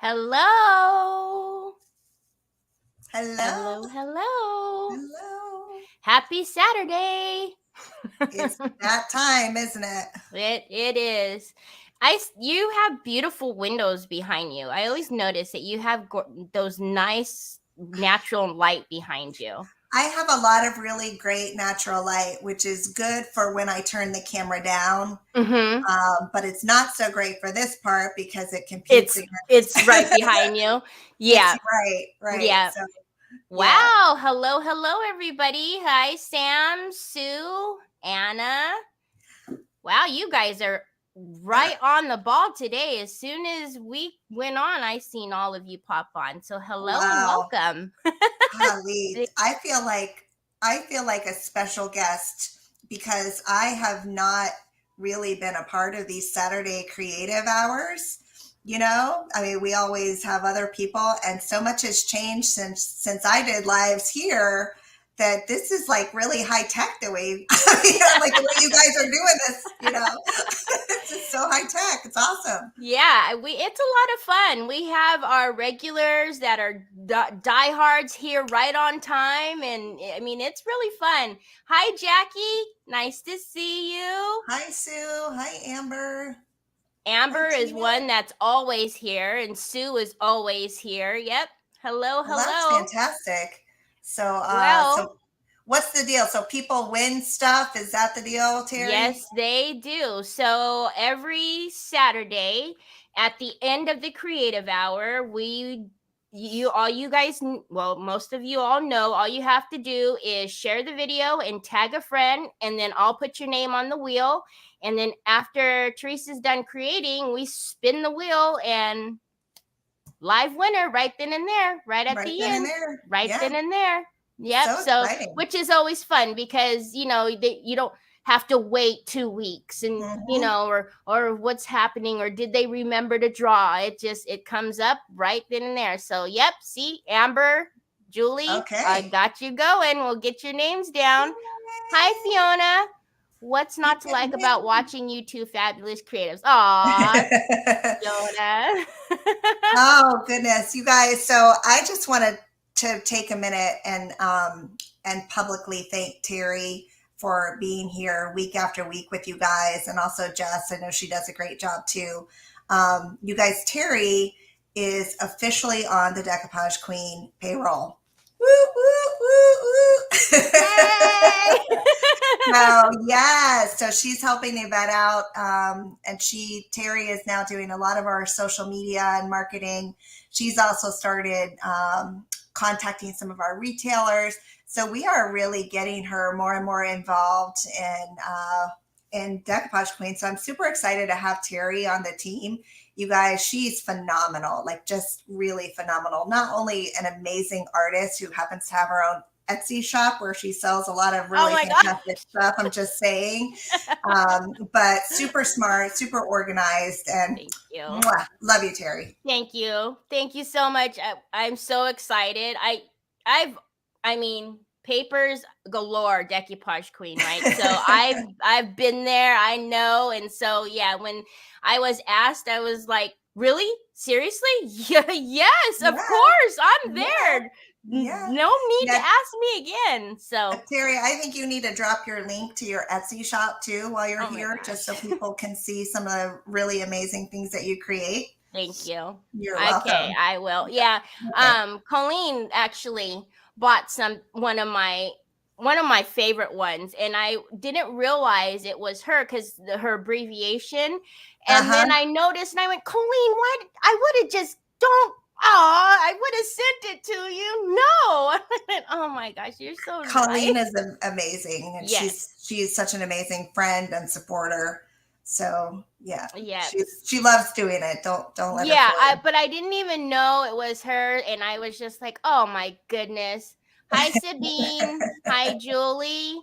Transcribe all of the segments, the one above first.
Hello. Hello. Hello. Hello. Happy Saturday. It's that time, isn't it? It is. You have beautiful windows behind you. I always notice that you have those nice natural light behind you. I have a lot of really great natural light, which is good for when I turn the camera down. But it's not so great for this part because it competes against. It's right behind you. Yeah. Right. Yeah. So, wow. Yeah. Hello, everybody. Hi, Sam, Sue, Anna. Wow, you guys are right on the ball today. As soon as we went on, I seen all of you pop on. So hello and welcome. Golly, I feel like a special guest because I have not really been a part of these Saturday creative hours. I mean, we always have other people, and so much has changed since I did lives here that this is like really high tech the way, like the way you guys are doing this. It's just so high tech. It's awesome. Yeah, it's a lot of fun. We have our regulars that are diehards here right on time, and I mean it's really fun. Hi, Jackie. Nice to see you. Hi, Sue. Hi, Amber. Amber is one that's always here, and Sue is always here. Yep. Hello. Well, that's fantastic. So what's the deal? So people win stuff. Is that the deal, Teri? Yes, they do. So every Saturday at the end of the creative hour, most of you all know, all you have to do is share the video and tag a friend, and then I'll put your name on the wheel. And then after Teresa's done creating, we spin the wheel and live winner right then and there, right at the end, then and there. Yep. So which is always fun because, you don't have to wait 2 weeks and, or what's happening, or did they remember to draw? It comes up right then and there. So, yep. See, Amber, Julie, I got you going. We'll get your names down. Yay. Hi, Fiona. What's not to like about watching you two fabulous creatives? Aw, Fiona. Oh, goodness, you guys. So I just wanted to take a minute and publicly thank Teri for being here week after week with you guys, and also Jess. I know she does a great job too. You guys, Teri is officially on the Decoupage Queen payroll. Woo, woo, woo, woo. So she's helping Yvette out, and Teri is now doing a lot of our social media and marketing. She's also started contacting some of our retailers. So we are really getting her more and more involved in Decoupage Queen. So I'm super excited to have Teri on the team. You guys, she's phenomenal, like just really phenomenal. Not only an amazing artist who happens to have her own Etsy shop where she sells a lot of really fantastic stuff, I'm just saying, but super smart, super organized, and thank you. Love you, Teri. Thank you so much. I'm so excited. I mean, papers galore, Decoupage Queen, right? So I've been there, I know. And so yeah, when I was asked, I was like, really? Seriously? Yeah, yes, of course, I'm there. Yeah. No need to ask me again. So Teri, I think you need to drop your link to your Etsy shop too while you're here, just so people can see some of the really amazing things that you create. Thank you. You're welcome. Okay, I will. Yeah. Okay. Colleen actually bought one of my favorite ones, and I didn't realize it was her because her abbreviation. And then I noticed, and I went, Colleen, what? I would have just I would have sent it to you. No. Oh my gosh, you're so Colleen nice. is amazing, and she's such an amazing friend and supporter. So yeah, she loves doing it. Don't let her. But I didn't even know it was her, and I was just like, oh my goodness. Hi, Sabine. Hi, Julie.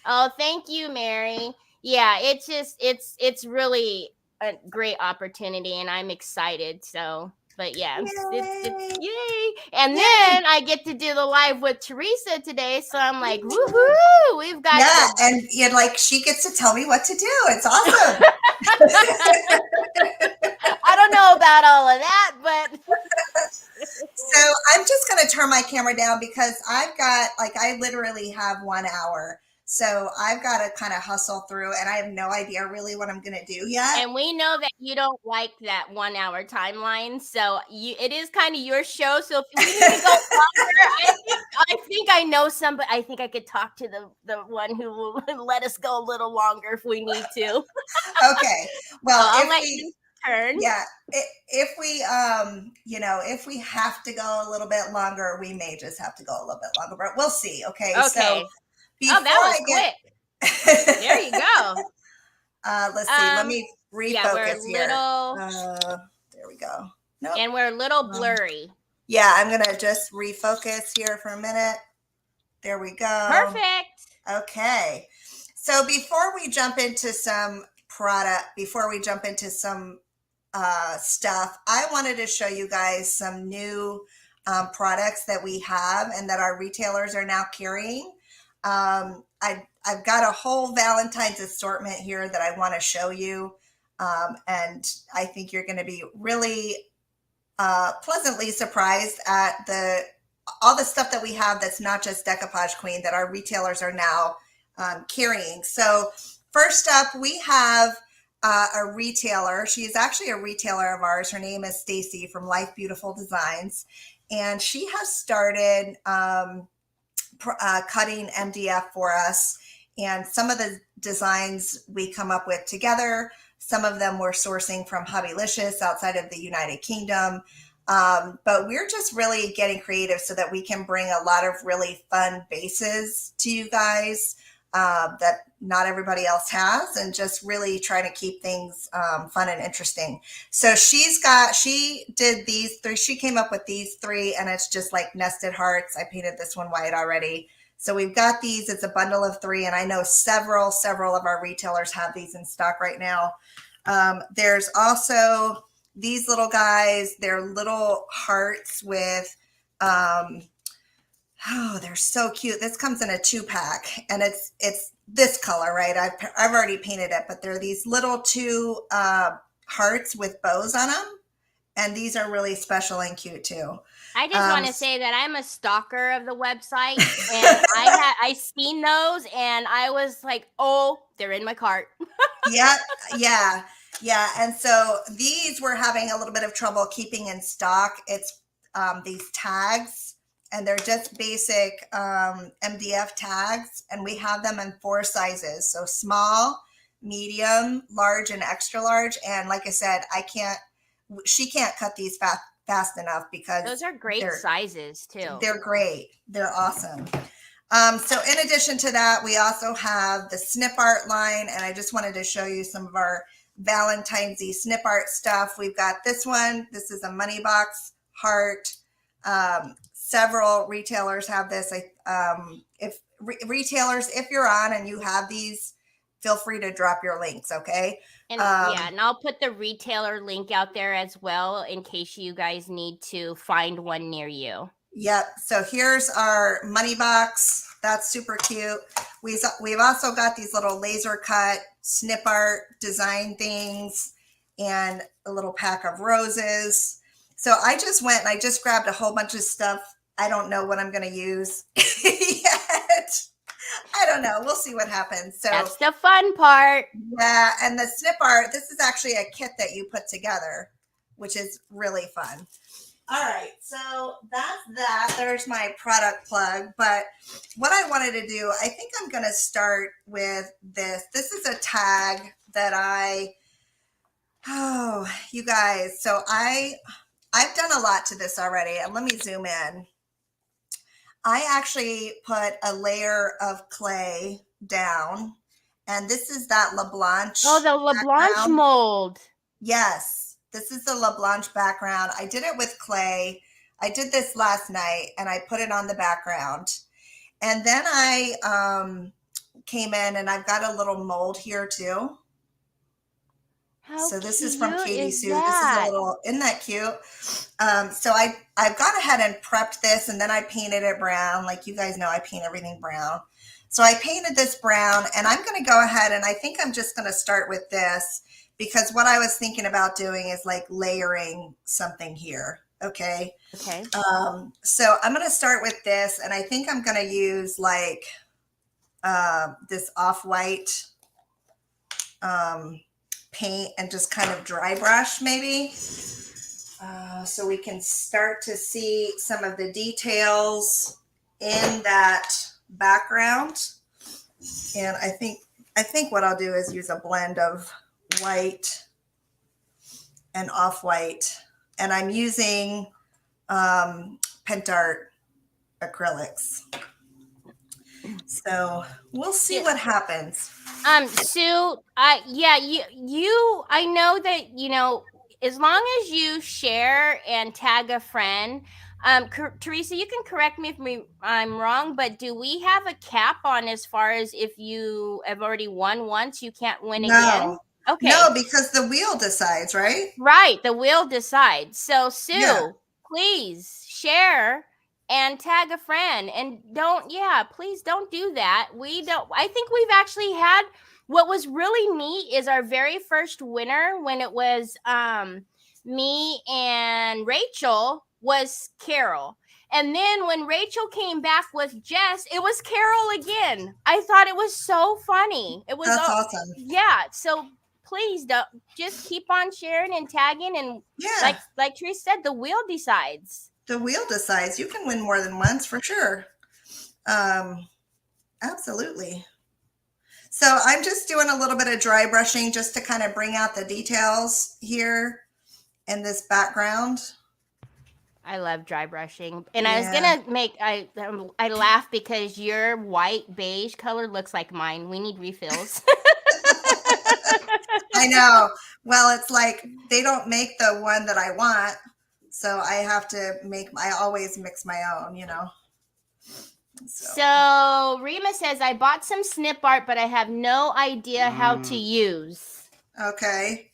Oh, thank you, Mary. Yeah, it's really a great opportunity, and I'm excited. So. But yeah, it's yay. And then I get to do the live with Teresa today. So I'm like, woohoo, we've got and she gets to tell me what to do. It's awesome. I don't know about all of that, but So I'm just going to turn my camera down because I've got, like, I literally have 1 hour. So I've got to kind of hustle through, and I have no idea really what I'm going to do yet. and we know that you don't like that 1 hour timeline, so it is kind of your show. So if we need to go longer, I think I know somebody. I think I could talk to the one who will let us go a little longer if we need to. Okay. Well, So I'll if let we, you turn. yeah, if we, you know, if we have to go a little bit longer, we may just have to go a little bit longer, but we'll see. Okay. Okay. So before Oh, that was quick. There you go. Let's see. Let me refocus Yeah, we're a here. little. There we go. Nope. And we're a little blurry. Yeah, I'm gonna just refocus here for a minute. There we go. Perfect. Okay. So before we jump into some stuff, I wanted to show you guys some new products that we have and that our retailers are now carrying. I've got a whole Valentine's assortment here that I want to show you. And I think you're going to be really pleasantly surprised at all the stuff that we have that's not just decoupage queen that our retailers are now carrying. So first up, we have a retailer. She is actually a retailer of ours. Her name is Stacy from Life Beautiful Designs. And she has started cutting MDF for us. And some of the designs we come up with together. Some of them we're sourcing from Hobbylicious outside of the United Kingdom. But we're just really getting creative so that we can bring a lot of really fun bases to you guys that not everybody else has, and just really try to keep things fun and interesting. So she did these three. She came up with these three, and it's just like nested hearts. I painted this one white already. So we've got these. It's a bundle of three, and I know several of our retailers have these in stock right now. There's also these little guys. They're little hearts with, oh, they're so cute. This comes in a 2-pack, and it's this color, right? I've already painted it, but they're these little 2 hearts with bows on them, and these are really special and cute too. I just want to say that I'm a stalker of the website, and I seen those, and I was like, oh, they're in my cart. Yeah. And so these we're having a little bit of trouble keeping in stock. It's these tags, and they're just basic MDF tags, and we have them in 4 sizes. So small, medium, large, and extra large. And like I said, she can't cut these fast enough because those are great sizes too. They're great. They're awesome. So in addition to that, we also have the snip art line, and I just wanted to show you some of our Valentine's-y snip art stuff. We've got this one. This is a money box heart. Several retailers have this. If you're on and you have these, feel free to drop your links, okay? And and I'll put the retailer link out there as well in case you guys need to find one near you. Yep. So here's our money box. That's super cute. We've also got these little laser cut snip art design things and a little pack of roses. So I just went and I just grabbed a whole bunch of stuff. I don't know what I'm going to use yet. I don't know. We'll see what happens. So that's the fun part. Yeah. And the snip art, this is actually a kit that you put together, which is really fun. All right. So that's that. There's my product plug. But what I wanted to do, I think I'm going to start with this. This is a tag that you guys. So I've done a lot to this already. And let me zoom in. I actually put a layer of clay down, and this is that LeBlanc. Oh, the LeBlanc mold. Yes, this is the LeBlanc background. I did it with clay. I did this last night, and I put it on the background. And then I came in, and I've got a little mold here too. So this is from Katie Sue. This is a little, isn't that cute? So I've gone ahead and prepped this, and then I painted it brown. Like you guys know, I paint everything brown. So I painted this brown, and I'm going to go ahead, and I think I'm just going to start with this because what I was thinking about doing is like layering something here. Okay. Okay. So I'm going to start with this, and I think I'm going to use like this off-white paint and just kind of dry brush maybe. So we can start to see some of the details in that background. And I think what I'll do is use a blend of white and off-white. And I'm using Pentart acrylics. So we'll see what happens. Sue, I know that, as long as you share and tag a friend, Teresa, you can correct me if I'm wrong, but do we have a cap on as far as if you have already won once, you can't win again? Okay. No, because the wheel decides, right? Right, the wheel decides. So Sue, please share and tag a friend, and please don't do that. I think we've actually had, what was really neat is our very first winner, when it was me and Rachel, was Carol. And then when Rachel came back with Jess, it was Carol again. I thought it was so funny. That's awesome. Yeah, so please don't, just keep on sharing and tagging, and like Teresa said, the wheel decides. The wheel decides. You can win more than once for sure. Absolutely. So I'm just doing a little bit of dry brushing just to kind of bring out the details here in this background. I love dry brushing, and I was gonna make I laugh because your white beige color looks like mine. We need refills. I know. Well, it's like they don't make the one that I want, so I have to I always mix my own, So Rima says, I bought some snip art, but I have no idea how to use. Okay.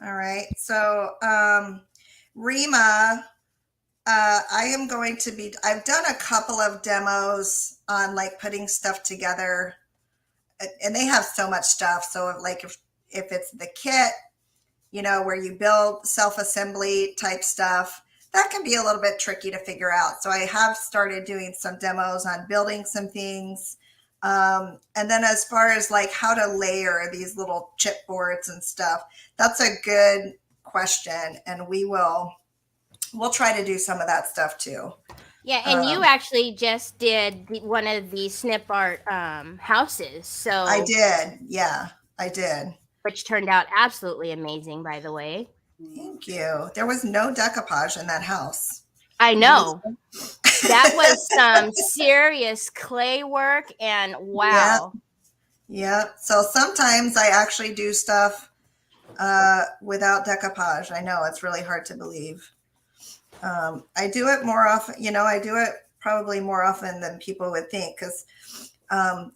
All right. So Rima, I've done a couple of demos on like putting stuff together, and they have so much stuff. So like if it's the kit, where you build self-assembly type stuff, that can be a little bit tricky to figure out. So I have started doing some demos on building some things. And then as far as like how to layer these little chipboards and stuff, that's a good question. And we'll try to do some of that stuff too. Yeah, and you actually just did one of the snip art houses. So I did. Yeah, I did. Which turned out absolutely amazing, by the way. Thank you. There was no decoupage in that house. I know. That was some serious clay work, and wow. Yeah. So sometimes I actually do stuff without decoupage. I know it's really hard to believe. I do it more often, I do it probably more often than people would think, because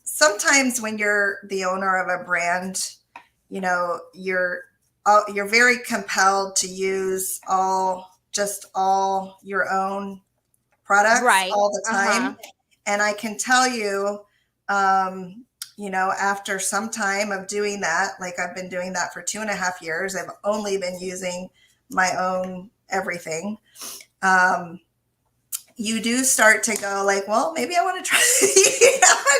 sometimes when you're the owner of a brand, you're very compelled to use all your own products all the time. And I can tell you, after some time of doing that, like I've been doing that for 2.5 years, I've only been using my own everything. You do start to go like, well, maybe I want to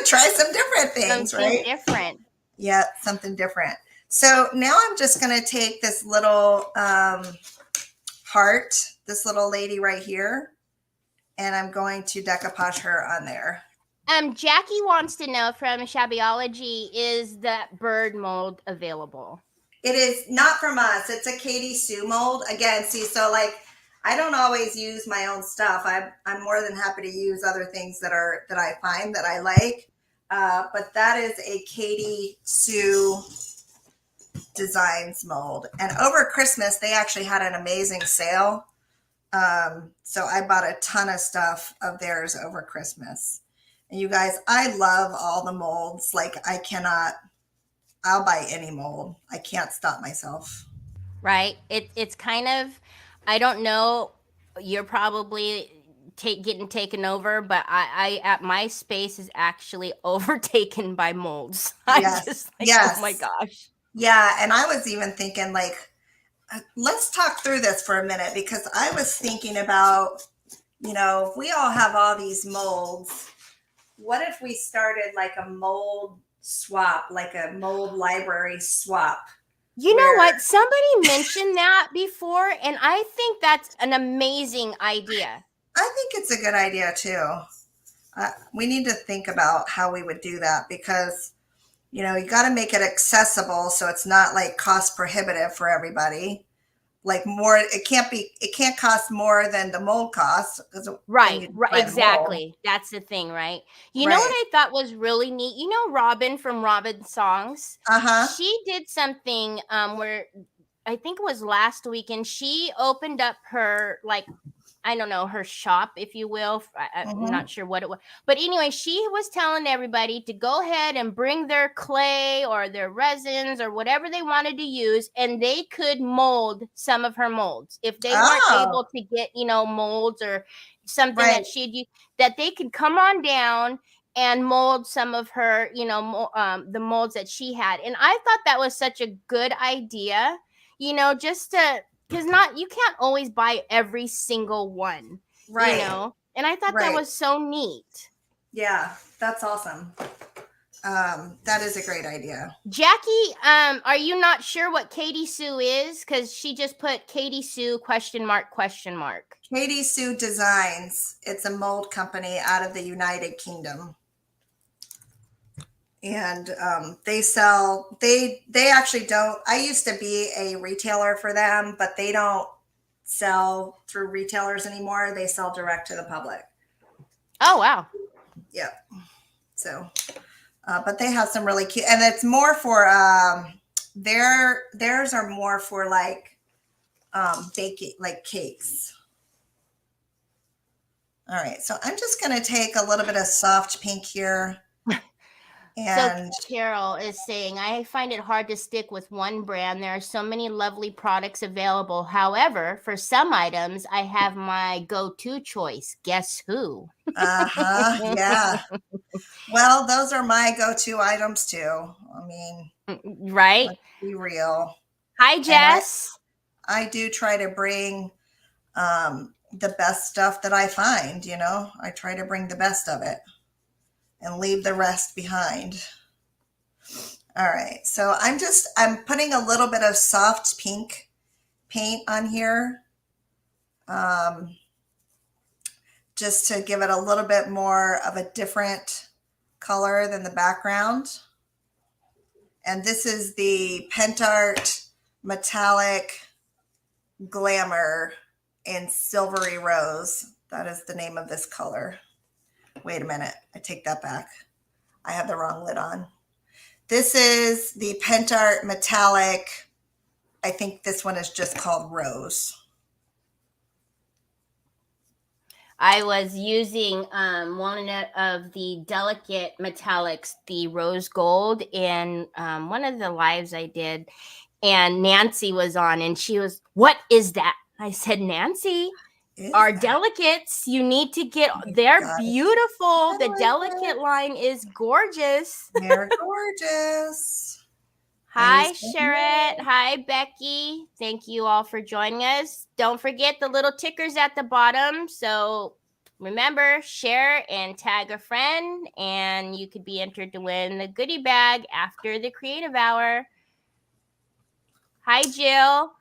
try some different things, something different. Yeah, something different. So now I'm just going to take this little heart, this little lady right here, and I'm going to decoupage her on there. Jackie wants to know from Shabbyology, is that bird mold available? It is not from us. It's a Katie Sue mold. Again, see, so like I don't always use my own stuff. I'm more than happy to use other things that I find that I like. But that is a Katie Sue Designs mold. And over Christmas, they actually had an amazing sale. So I bought a ton of stuff of theirs over Christmas. And you guys, I love all the molds. Like I'll buy any mold. I can't stop myself. Right. It's kind of, I don't know, you're probably getting taken over, but I at my space is actually overtaken by molds. I'm just like, oh my gosh. Yeah, and I was even thinking like, let's talk through this for a minute because I was thinking about, if we all have all these molds, what if we started like a mold swap, like a mold library swap You know where what? Somebody mentioned that before, and I think that's an amazing idea. I think it's a good idea too. We need to think about how we would do that because, you got to make it accessible so it's not like cost prohibitive for everybody. Like more, it can't cost more than the mold costs because then Right, you right, buy the mold. exactly. That's the thing, right? You know what Right. I thought was really neat? You know Robin from Robin Songs? Uh-huh. She did something where I think it was last weekend. She opened up her like I don't know, her shop, if you will. I'm Mm-hmm. not sure what it was. But anyway, she was telling everybody to go ahead and bring their clay or their resins or whatever they wanted to use, and they could mold some of her molds. If they weren't Oh, able to get, molds or something right. that she'd use, that they could come on down and mold some of her, the molds that she had. And I thought that was such a good idea, just to because not you can't always buy every single one, Right. and I thought that Right. was so neat. Yeah, that's awesome. That is a great idea. Jackie, are you not sure what Katie Sue is? Because she just put Katie Sue question mark question mark. Katie Sue Designs. It's a mold company out of the United Kingdom. And they actually don't. I used to be a retailer for them, but they don't sell through retailers anymore. They sell direct to the public. Oh wow. Yep. So, but they have some really cute, and it's more for theirs are more for like baking, like cakes. All right, so I'm just going to take a little bit of soft pink here. So And Carol is saying, I find it hard to stick with one brand. There are so many lovely products available. However, for some items, I have my go-to choice. Guess who? uh-huh, yeah. Well, those are my go-to items too. I mean, Right? let's be real. Hi, And Jess. I do try to bring the best stuff that I find, I try to bring the best of it and leave the rest behind. All right, so I'm putting a little bit of soft pink paint on here, just to give it a little bit more of a different color than the background. And this is the Pentart Metallic Glamour in Silvery Rose. That is the name of this color. Wait a minute, I take that back. I have the wrong lid on. This is the Pentart Metallic. I think this one is just called Rose. I was using one of the delicate metallics, the rose gold, in one of the lives I did. And Nancy was on, and she was, "What is that?" I said, "Nancy, our delicates, you need to get, they're beautiful. The delicate line is gorgeous." They're gorgeous. Hi, Sherette. Hi, Becky. Thank you all for joining us. Don't forget the little tickers at the bottom. So remember, share and tag a friend, and you could be entered to win the goodie bag after the creative hour. Hi, Jill.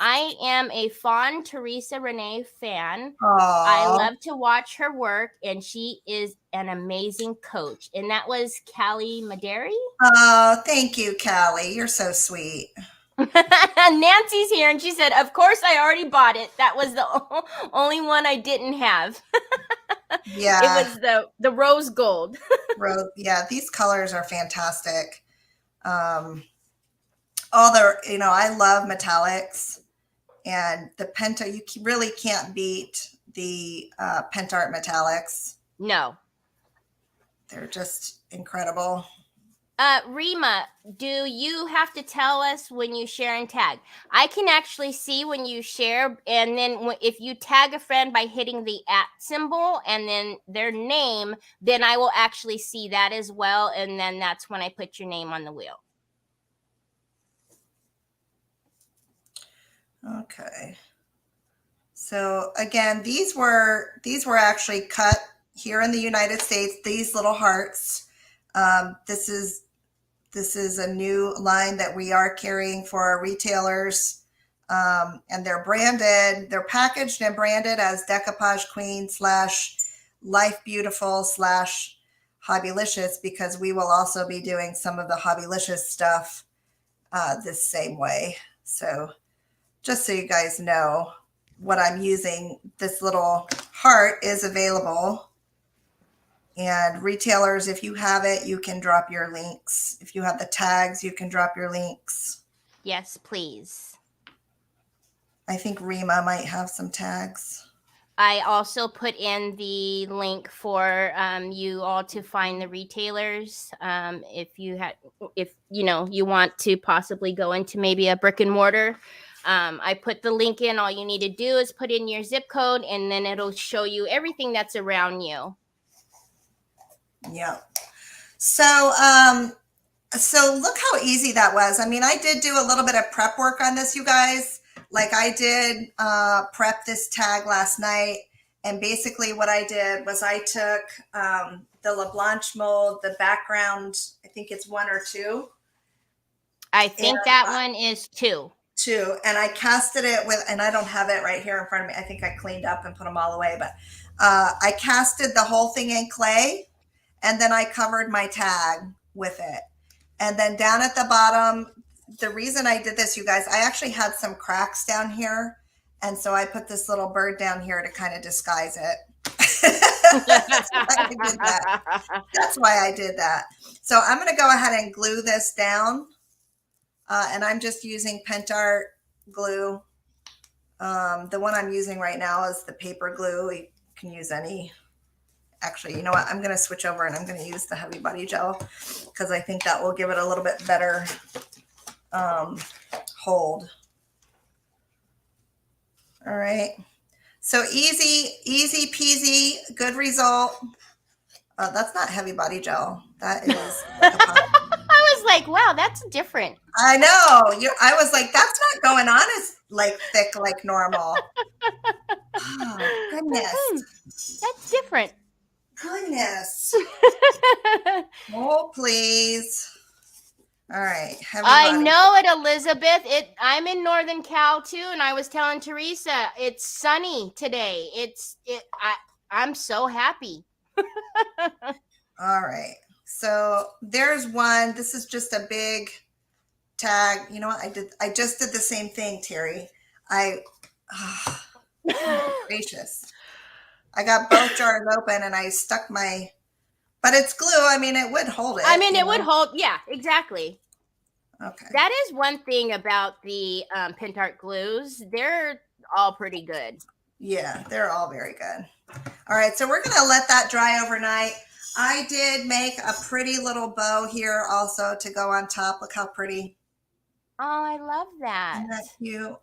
I am a fond Teresa Renee fan. Aww. I love to watch her work, and she is an amazing coach. And that was Callie Maderi. Oh, thank you, Callie. You're so sweet. Nancy's here, and she said, "Of course, I already bought it. That was the only one I didn't have." Yeah, it was the rose gold. Rose. Yeah, these colors are fantastic. All the, I love metallics, and the Penta. You really can't beat the Pentart metallics. No, they're just incredible. Rima, do you have to tell us when you share and tag? I can actually see when you share, and then if you tag a friend by hitting the @ symbol and then their name, then I will actually see that as well, and then that's when I put your name on the wheel. Okay. So again, these were actually cut here in the United States. These little hearts. This is a new line that we are carrying for our retailers, and they're branded. They're packaged and branded as Decoupage Queen / Life Beautiful / Hobbylicious, because we will also be doing some of the Hobbylicious stuff this same way. So just so you guys know what I'm using, this little heart is available. And retailers, if you have it, you can drop your links. If you have the tags, you can drop your links. Yes, please. I think Rima might have some tags. I also put in the link for you all to find the retailers. If you you want to possibly go into maybe a brick and mortar, I put the link in. All you need to do is put in your zip code, and then it'll show you everything that's around you. Yeah. So look how easy that was. I mean, I did do a little bit of prep work on this, you guys. Like I did prep this tag last night. And basically what I did was I took the LeBlanc mold, the background, I think it's 1 or 2. I think that one is 2. 2. And I casted it with, and I don't have it right here in front of me. I think I cleaned up and put them all away. But I casted the whole thing in clay. And then I covered my tag with it. And then down at the bottom, the reason I did this, you guys, I actually had some cracks down here. And so I put this little bird down here to kind of disguise it. That's why I did that. So I'm going to go ahead and glue this down. And I'm just using Pentart glue. The one I'm using right now is the paper glue. You can use any. Actually, you know what? I'm going to switch over and I'm going to use the Heavy Body Gel because I think that will give it a little bit better hold. All right. So easy peasy, good result. That's not Heavy Body Gel. That is. I was like, wow, that's different. I know. I was like, that's not going on as like thick like normal. Oh, goodness. That's different. Goodness. Oh, please. All right. I know it, Elizabeth. I'm in Northern Cal too, and I was telling Teresa it's sunny today. I'm so happy. All right. So there's one. This is just a big tag. You know what? I just did the same thing, Teri. Gracious. I got both jars open and I stuck but it's glue. I mean, it would hold it. I mean, it would hold. Yeah, exactly. Okay. That is one thing about the Pentart glues. They're all pretty good. Yeah, they're all very good. All right, so we're going to let that dry overnight. I did make a pretty little bow here also to go on top. Look how pretty. Oh, I love that. Isn't that cute?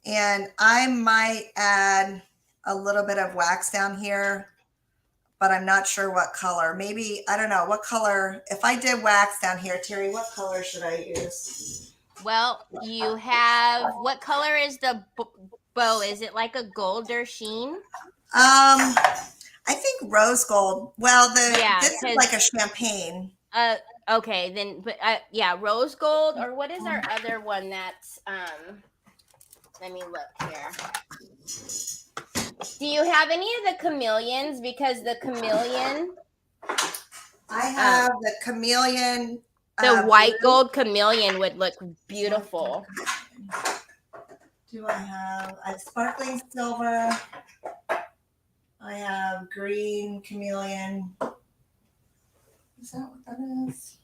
And I might add a little bit of wax down here, but I'm not sure what color. Maybe, I don't know, what color. If I did wax down here, Teri, what color should I use? Well, you have, what color is the bow? Is it like a gold or sheen? I think rose gold. Well, this is like a champagne. Okay, then, but yeah, rose gold, or what is our other one that's, let me look here. Do you have any of the chameleons? Because the chameleon. I have the chameleon. The white gold chameleon would look beautiful. Do I have sparkling silver? I have green chameleon. Is that what that is?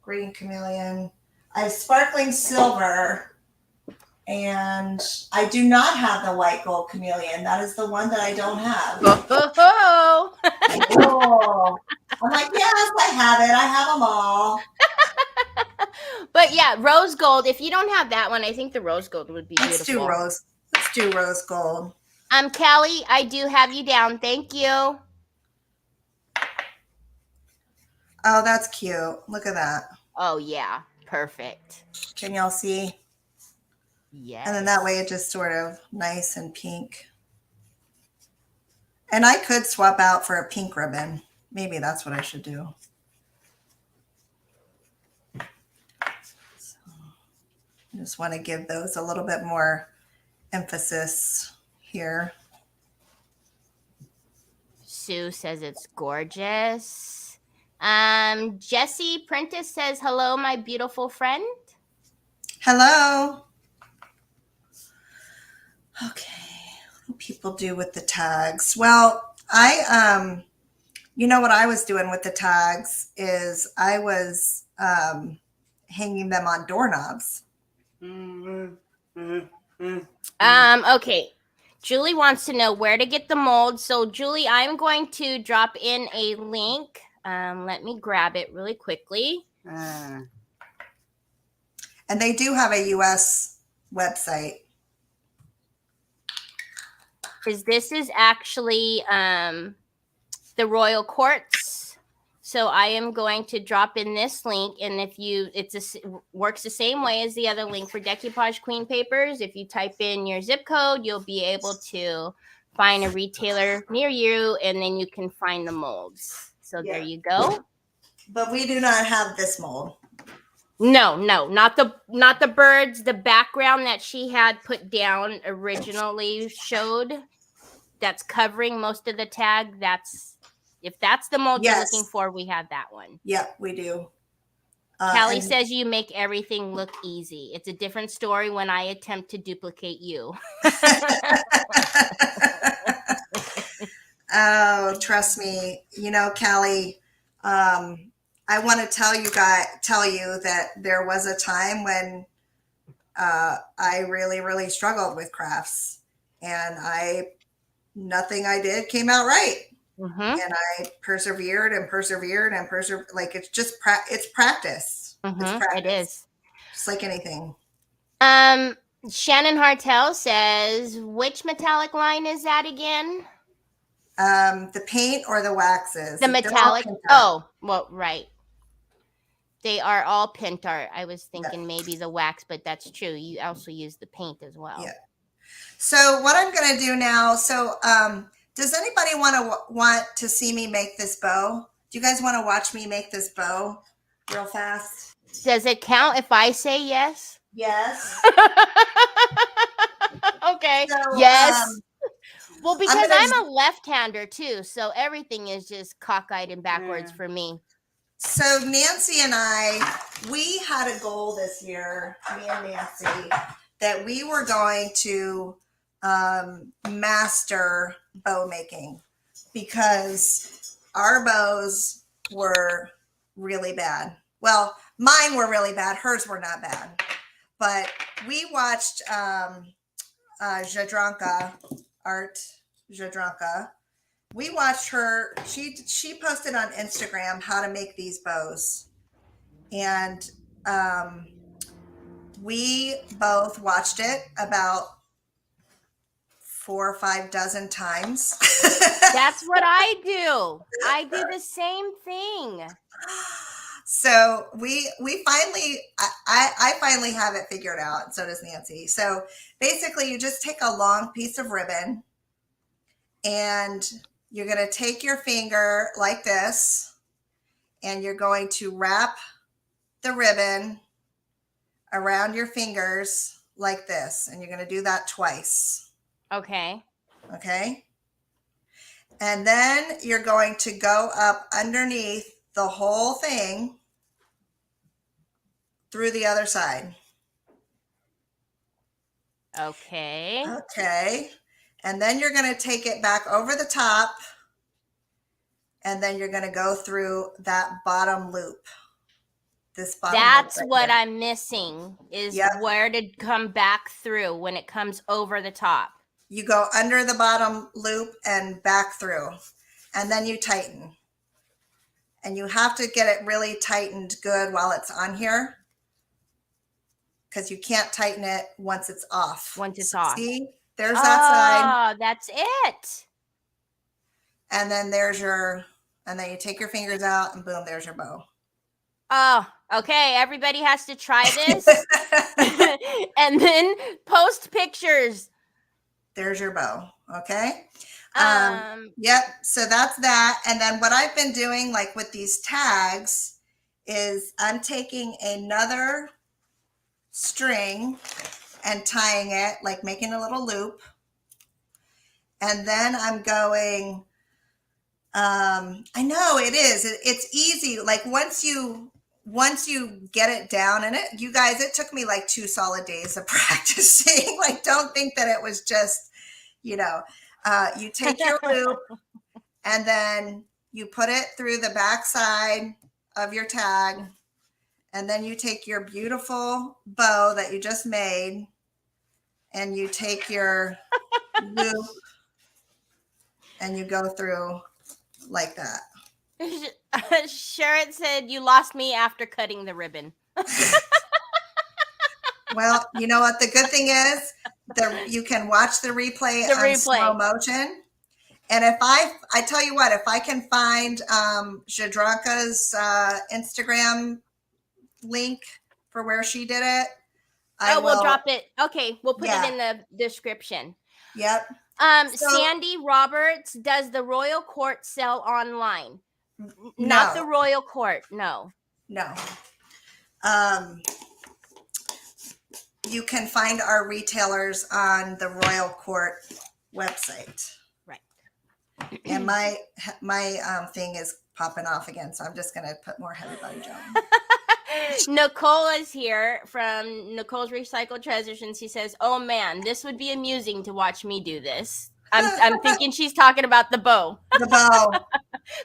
Green chameleon. I have sparkling silver. And I do not have the white gold chameleon. That is the one that I don't have. Oh. I'm like, yes, I have it. I have them all. But yeah, rose gold. If you don't have that one, I think the rose gold would be beautiful. Let's do rose gold. Callie, I do have you down. Thank you. Oh, that's cute. Look at that. Oh, yeah. Perfect. Can y'all see? Yes. And then that way it just sort of nice and pink. And I could swap out for a pink ribbon. Maybe that's what I should do. So I just want to give those a little bit more emphasis here. Sue says it's gorgeous. Jessie Prentice says, hello, my beautiful friend. Hello. Okay. What do people do with the tags? Well, you know what I was doing with the tags is I was hanging them on doorknobs. Okay. Julie wants to know where to get the mold. So, Julie, I'm going to drop in a link. Let me grab it really quickly. And they do have a US website. Because this is actually the Royal Courts. So I am going to drop in this link, and if you, works the same way as the other link for decoupage queen papers. If you type in your zip code, you'll be able to find a retailer near you, and then you can find the molds. So there you go. But we do not have this mold. No, not the birds. The background that she had put down originally showed that's covering most of the tag. If that's the mold you're looking for, we have that one. Yep, we do. Callie says you make everything look easy. It's a different story when I attempt to duplicate you. Oh, trust me. You know, Callie, I want to tell you that there was a time when I really, really struggled with crafts, and nothing I did came out right. Mm-hmm. And I persevered. Like it's just it's practice. Mm-hmm. It's practice. It is. Just like anything. Shannon Hartel says, which metallic line is that again? The paint or the waxes? The metallic. Oh, well, right. They are all pint art. I was thinking maybe the wax, but that's true. You also use the paint as well. Yeah. So what I'm going to do now, does anybody want to see me make this bow? Do you guys want to watch me make this bow real fast? Does it count if I say yes? Yes. Okay. So, yes. Well, because I'm a left-hander too, so everything is just cockeyed and backwards for me. So Nancy and we had a goal this year, me and Nancy, that we were going to master bow making, because our bows were really bad. Well, mine were really bad. Hers were not bad. But we watched Jadranka, Jadranka. We watched her. She posted on Instagram how to make these bows. And we both watched it about 4 or 5 dozen times. That's what I do. I do the same thing. So we finally, I finally have it figured out, and so does Nancy. So basically you just take a long piece of ribbon, and you're going to take your finger like this, and you're going to wrap the ribbon around your fingers like this. And you're going to do that twice. Okay. Okay. And then you're going to go up underneath the whole thing through the other side. Okay. Okay. And then you're going to take it back over the top, and then you're going to go through that bottom loop. This bottom That's loop right what here. I'm missing is where to come back through when it comes over the top. You go under the bottom loop and back through, and then you tighten. And you have to get it really tightened good while it's on here, because you can't tighten it once it's off. Once it's off. See, there's that side. Oh, that's it. And then and then you take your fingers out, and boom, there's your bow. Oh, okay. Everybody has to try this and then post pictures. There's your bow. Okay. Um, Yep. So that's that. And then what I've been doing, like with these tags, is I'm taking another string and tying it, like making a little loop. And then I'm going, I know it is. It's easy. Like once you get it down, and you guys, it took me like 2 solid days of practicing. Like, don't think that it was just, you take your loop and then you put it through the back side of your tag. And then you take your beautiful bow that you just made and you take your loop and you go through like that. Sharon said you lost me after cutting the ribbon. Well, you know what? The good thing is you can watch the replay on slow motion. And if I tell you what, if I can find Jadranka's Instagram link for where she did it, we'll drop it. Okay, we'll put it in the description. Yep. Sandy Roberts, does the Royal Court sell online? Not the Royal Court, no. No. You can find our retailers on the Royal Court website. Right. And my thing is popping off again, so I'm just going to put more heavy body on. Nicole is here from Nicole's Recycled Treasures, and she says, "Oh man, this would be amusing to watch me do this." I'm thinking she's talking about the bow. The bow.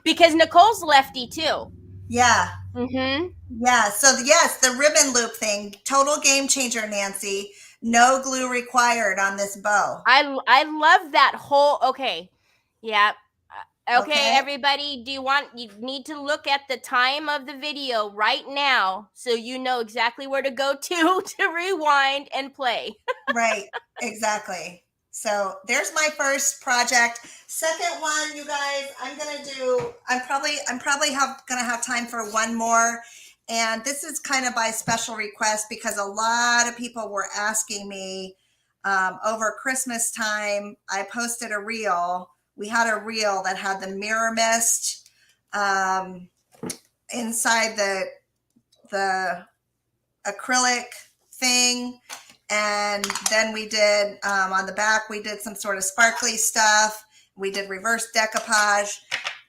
Because Nicole's lefty too. Yeah. Mm-hmm. Yeah. So yes, the ribbon loop thing, total game changer, Nancy. No glue required on this bow. I love that whole. Okay. Yeah. Okay, everybody, you need to look at the time of the video right now so you know exactly where to go to rewind and play. Right, exactly. So there's my first project. Second one, you guys, I'm probably gonna have time for one more. And this is kind of by special request because a lot of people were asking me over Christmas time. I posted a reel. We had a reel that had the mirror mist inside the acrylic thing. And then we did, on the back, we did some sort of sparkly stuff. We did reverse decoupage.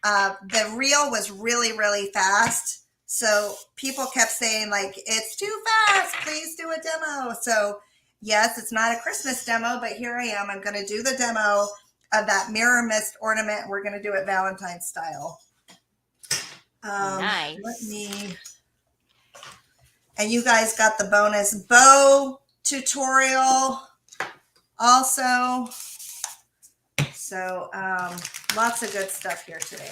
The reel was really, really fast. So people kept saying, like, it's too fast. Please do a demo. So yes, it's not a Christmas demo, but here I am. I'm going to do the demo of that mirror mist ornament. We're going to do it Valentine's style. Nice. And you guys got the bonus bow tutorial also. So lots of good stuff here today.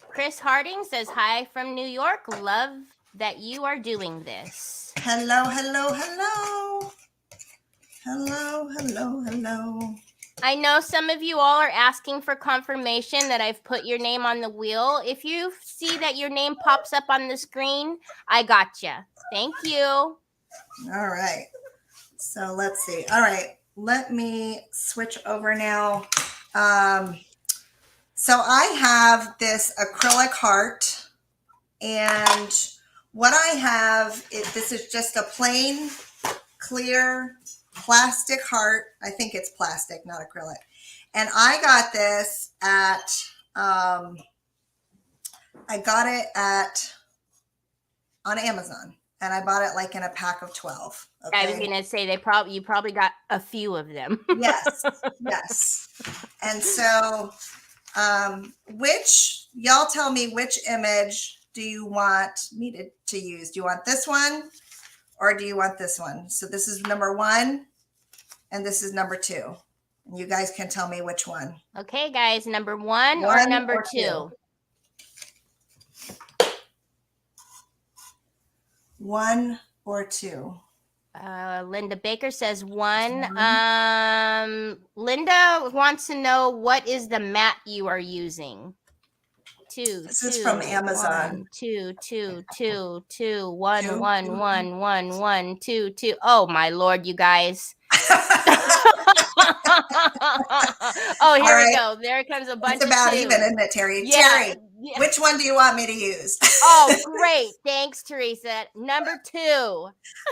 Chris Harding says, "Hi from New York. Love that you are doing this." Hello, hello, hello. Hello, hello, hello. I know some of you all are asking for confirmation that I've put your name on the wheel. If you see that your name pops up on the screen, I gotcha. Thank you. All right. So let's see. All right. Let me switch over now. So I have this acrylic heart, and what I have this is just a plain clear plastic heart. I think it's plastic, not acrylic. And I got this at on Amazon, and I bought it like in a pack of 12. Okay? I was gonna say you probably got a few of them. Yes, yes. And so y'all tell me, which image do you want me to use? Do you want this one or do you want this one? So this is number 1 and this is number 2. And you guys can tell me which one. Okay, guys, number 1 or number 2? 1 or 2. Linda Baker says 1. Linda wants to know, what is the mat you are using two, This is from Amazon. 1, 2, 2, 2, 2, 1, Two, 1, two. 1, 1, 1, 2, 2. Oh my Lord, you guys. Oh, here All we right. go. There comes a bunch It's of about twos. even, isn't it, Teri? Yeah. Teri, which one do you want me to use? Oh, great. Thanks, Teresa. Number 2.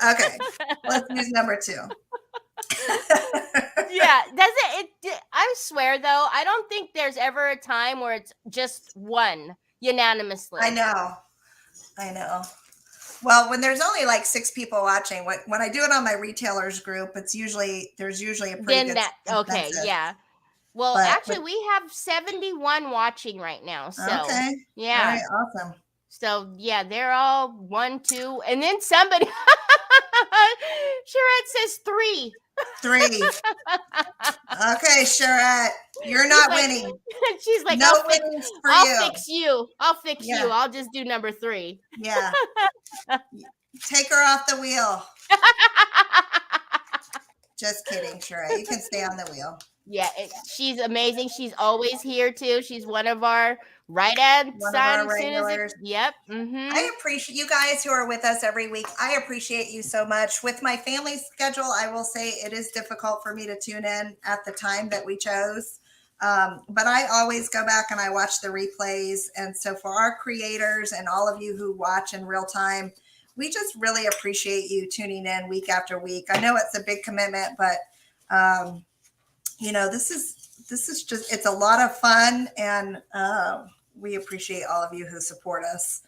Okay, let's use number 2. Yeah, I swear though, I don't think there's ever a time where it's just one unanimously. I know. Well, when there's only like 6 people watching, when I do it on my retailers group, there's usually a pretty good Okay, consensus. yeah. Well, But actually, we have 71 watching right now. So, okay. yeah. All right, awesome. So, yeah, they're all 1, 2, and then somebody, Charette says 3. 3. Okay, Charette, you're not winning. She's like, no winnings for I'll you. fix you. I'll fix Yeah. you. I'll just do number 3. Yeah. Take her off the wheel. Just kidding, Charette. You can stay on the wheel. Yeah, she's amazing. She's always here too. She's one of our right-hand One of our regulars. Yep. Mm-hmm. I appreciate you guys who are with us every week. I appreciate you so much. With my family schedule, I will say it is difficult for me to tune in at the time that we chose. But I always go back and I watch the replays. And so for our creators and all of you who watch in real time, we just really appreciate you tuning in week after week. I know it's a big commitment, but this is just, it's a lot of fun, and we appreciate all of you who support us.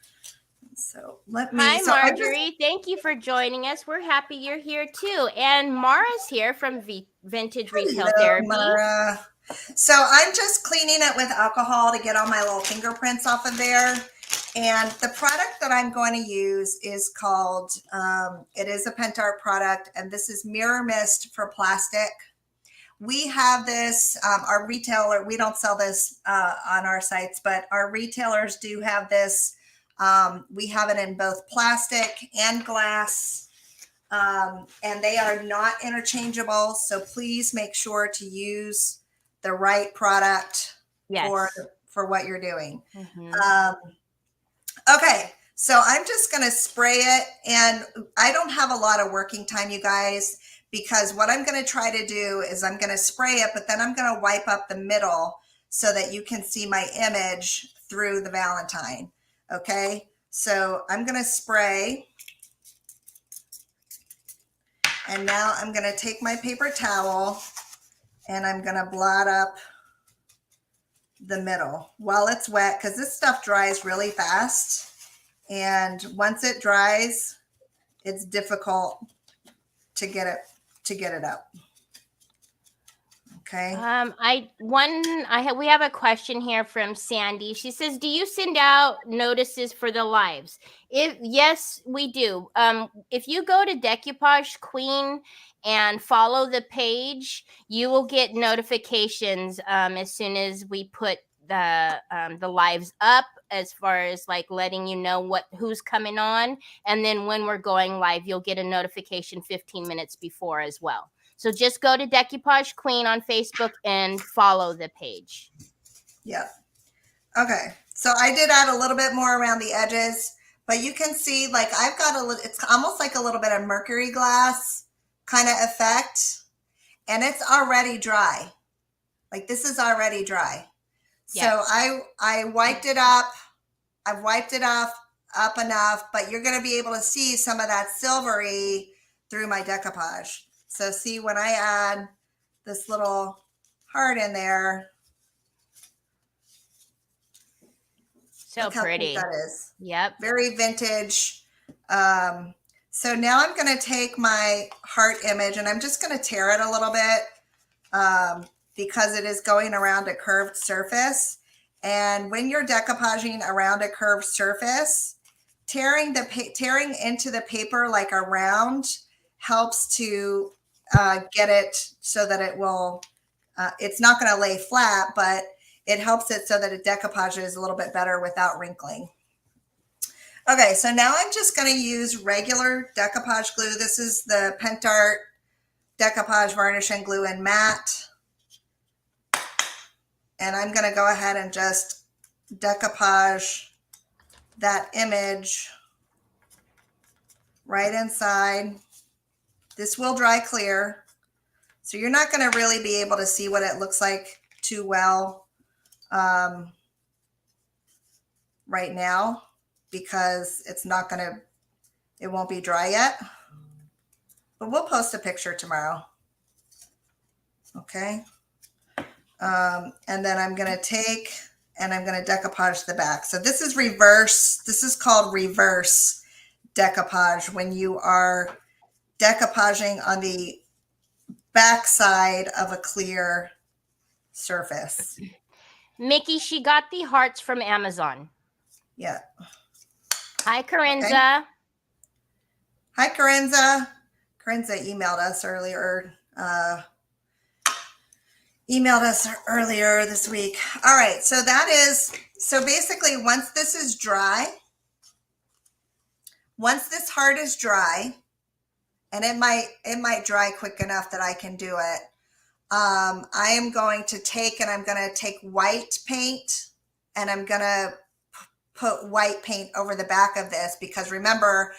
So Hi, Marjorie. Thank you for joining us. We're happy you're here too. And Mara's here from Vintage Retail Therapy. Mara. So I'm just cleaning it with alcohol to get all my little fingerprints off of there. And the product that I'm going to use is called, it is a Pentart product, and this is Mirror Mist for plastic. We have this, our retailer, we don't sell this on our sites, but our retailers do have this. We have it in both plastic and glass, and they are not interchangeable. So please make sure to use the right product for what you're doing. Mm-hmm. Okay, so I'm just going to spray it, and I don't have a lot of working time, you guys, because what I'm going to try to do is I'm going to spray it, but then I'm going to wipe up the middle so that you can see my image through the Valentine. Okay, so I'm going to spray, and now I'm going to take my paper towel and I'm going to blot up the middle while it's wet, because this stuff dries really fast, and once it dries, it's difficult to get it up. Okay. We have a question here from Sandy. She says, do you send out notices for the lives? Yes, we do. If you go to Decoupage Queen and follow the page, you will get notifications as soon as we put the lives up, as far as like letting you know who's coming on. And then when we're going live, you'll get a notification 15 minutes before as well. So just go to Decoupage Queen on Facebook and follow the page. Yep. Okay. So I did add a little bit more around the edges, but you can see like I've got it's almost like a little bit of mercury glass kind of effect, and it's already dry. Like this is already dry. Yes. So I wiped it up. I've wiped it up enough, but you're going to be able to see some of that silvery through my decoupage. So see, when I add this little heart in there. So pretty. That is. Yep. Very vintage. So now I'm going to take my heart image and I'm just going to tear it a little bit because it is going around a curved surface. And when you're decoupaging around a curved surface, tearing into the paper like around helps to get it so that it will, it's not going to lay flat, but it helps it so that it decoupages a little bit better without wrinkling. Okay, so now I'm just going to use regular decoupage glue. This is the Pentart Decoupage Varnish and Glue in Matte. And I'm going to go ahead and just decoupage that image right inside. This will dry clear, so you're not going to really be able to see what it looks like too well right now, because it's not going to, it won't be dry yet, but we'll post a picture tomorrow. Okay. And then I'm going to take and I'm going to decoupage the back. So this is reverse. This is called reverse decoupage, when you are decoupaging on the back side of a clear surface. Mickey, she got the hearts from Amazon. Yeah. Hi, Corinza. Okay. Hi, Corinza. Corinza emailed us earlier. This week. All right. So that is, so basically once this is dry, once this heart is dry, and it might dry quick enough that I can do it. I am going to take white paint, and I'm going to put white paint over the back of this, because remember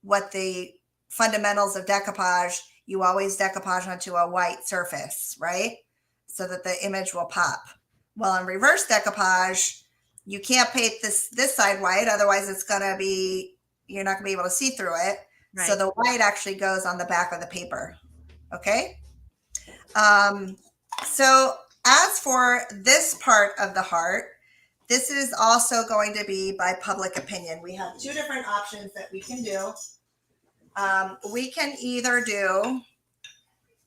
what the fundamentals of decoupage, you always decoupage onto a white surface, right? So that the image will pop. Well, in reverse decoupage, you can't paint this side white, otherwise it's going to be, you're not going to be able to see through it. Right. So the white actually goes on the back of the paper. Okay. So as for this part of the heart, this is also going to be by public opinion. We have two different options that we can do. We can either do,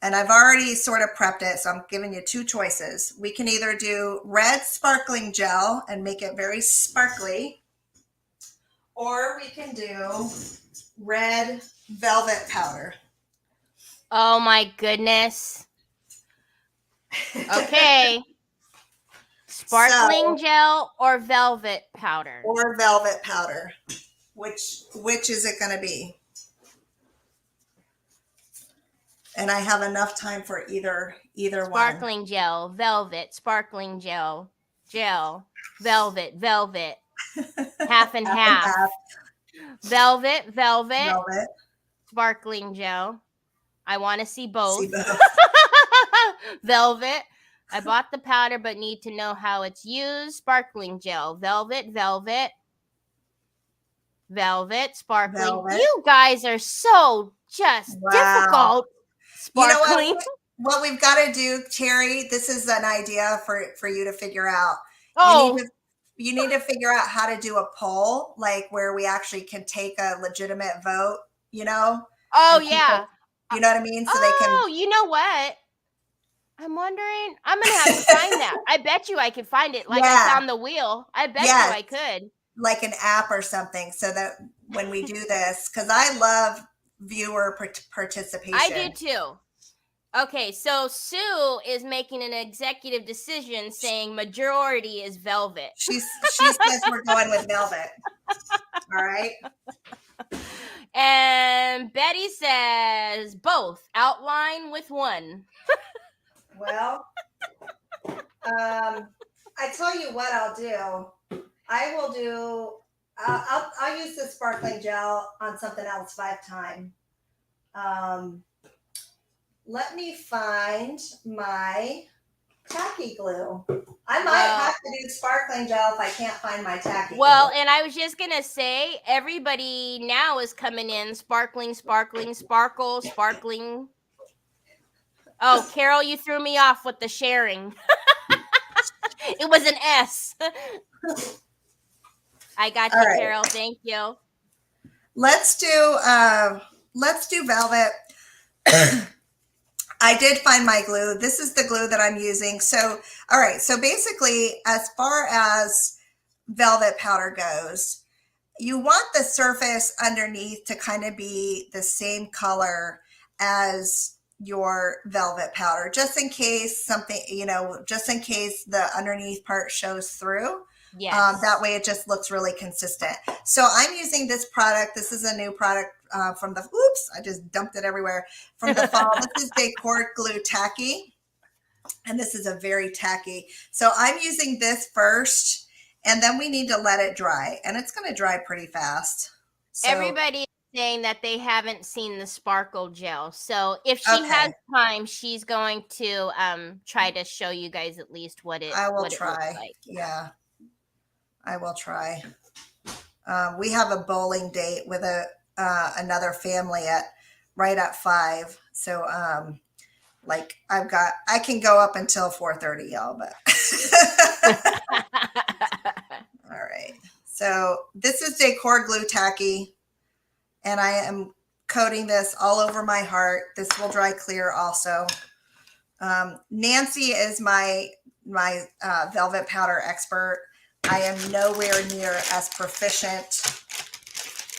and I've already sort of prepped it, so I'm giving you two choices. We can either do red sparkling gel and make it very sparkly, or we can do red velvet powder. Oh my goodness. Okay. Sparkling gel or velvet powder? Or velvet powder. Which is it going to be? And I have enough time for either one. Sparkling gel, velvet, sparkling gel, velvet, half and half. Velvet, sparkling gel. I want to see both. Velvet. I bought the powder but need to know how it's used. Sparkling gel. Velvet, sparkling. Velvet. You guys are so just difficult. Sparkling. You know what we've got to do, Teri, this is an idea for you to figure out. Oh. You need to figure out how to do a poll, like where we actually can take a legitimate vote, you know? Oh, yeah. You know what I mean? So they can. Oh, you know what? I'm wondering. I'm going to have to find that. I bet you I could find it. Like I found the wheel. I bet you I could. Like an app or something, so that when we do this, because I love viewer participation. I do too. Okay, so Sue is making an executive decision saying majority is velvet. She says we're going with velvet. All right. And Betty says both, outline with one. Well, I tell you what I'll do. I will do, I'll use the sparkling gel on something else 5 times. Let me find my tacky glue. I might have to do sparkling gel if I can't find my tacky glue. And I was just going to say, everybody now is coming in sparkling, sparkle, sparkling. Oh, Carol, you threw me off with the sharing. It was an S. I got you, right. Carol. Thank you. Let's do velvet. I did find my glue. This is the glue that I'm using. So, all right. So basically, as far as velvet powder goes, you want the surface underneath to kind of be the same color as your velvet powder, just in case something, just in case the underneath part shows through. Yes. That way it just looks really consistent. So I'm using this product. This is a new product from the, I just dumped it everywhere, from the fall. This is Decor Glue Tacky. And this is a very tacky. So I'm using this first. And then we need to let it dry, and it's going to dry pretty fast. So, Everybody is saying that they haven't seen the sparkle gel. So if she has time, she's going to try to show you guys at least what it looks like. Yeah, I will try. We have a bowling date with another family right at 5. So like I can go up until 4:30, y'all, but all right. So this is decor glue tacky, and I am coating this all over my heart. This will dry clear also. Nancy is my velvet powder expert. I am nowhere near as proficient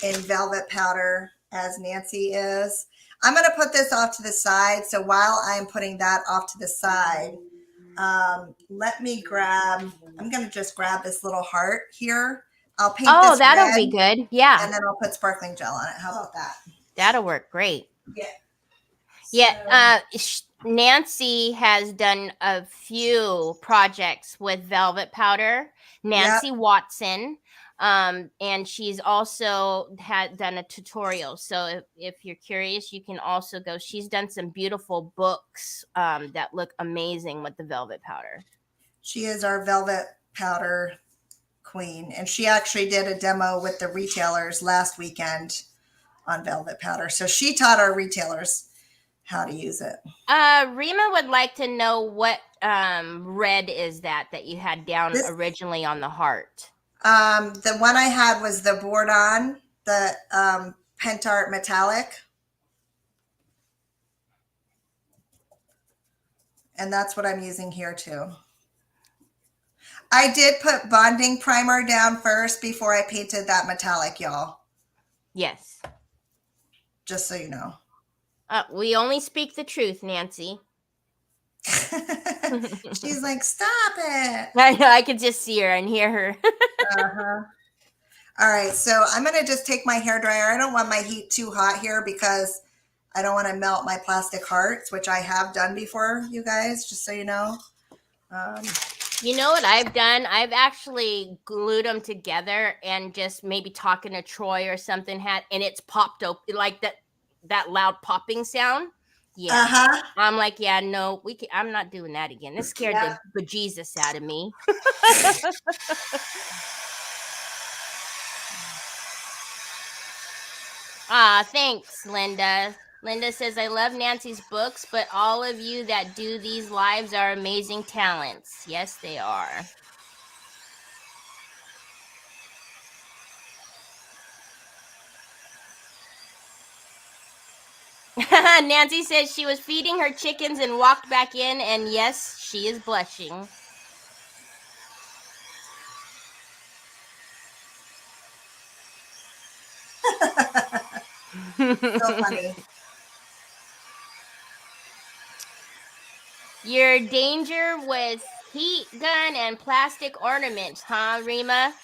in velvet powder as Nancy is. I'm going to put this off to the side. So while I'm putting that off to the side, let me I'm going to just grab this little heart here. I'll paint this that'll red, be good. Yeah. And then I'll put sparkling gel on it. How about that? That'll work great. Yeah. Yeah. Nancy has done a few projects with velvet powder. Nancy Watson. And she's also done a tutorial. So if you're curious, you can also go. She's done some beautiful books that look amazing with the velvet powder. She is our velvet powder queen. And she actually did a demo with the retailers last weekend on velvet powder. So she taught our retailers how to use it. Rima would like to know what red is that you had down originally on the heart. The one I had was the Bourdon, the Pentart metallic. And that's what I'm using here too. I did put bonding primer down first before I painted that metallic, y'all. Yes. Just so you know. We only speak the truth, Nancy. She's like, stop it. I could just see her and hear her. All right, so I'm going to just take my hairdryer. I don't want my heat too hot here because I don't want to melt my plastic hearts, which I have done before, you guys, just so you know. You know what I've done? I've actually glued them together and just maybe talking to Troy or something and it's popped open like that loud popping sound. Yeah. I'm like, yeah, no, I'm not doing that again. This scared the bejesus out of me. Thanks, Linda. Linda says, I love Nancy's books, but all of you that do these lives are amazing talents. Yes, they are. Nancy says she was feeding her chickens and walked back in, and yes, she is blushing. So funny. Your danger with heat gun and plastic ornaments, huh, Rima?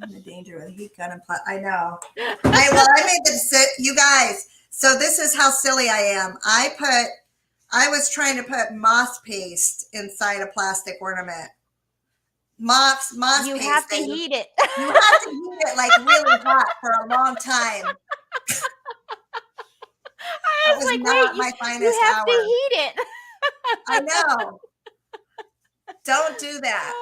The danger with heat gun and I know. I made this, you guys. So this is how silly I am. I was trying to put moss paste inside a plastic ornament. Moss you paste. You have to heat it. You have to heat it like really hot for a long time. I was like, wait, my finest you have hour. to heat it. I know. Don't do that.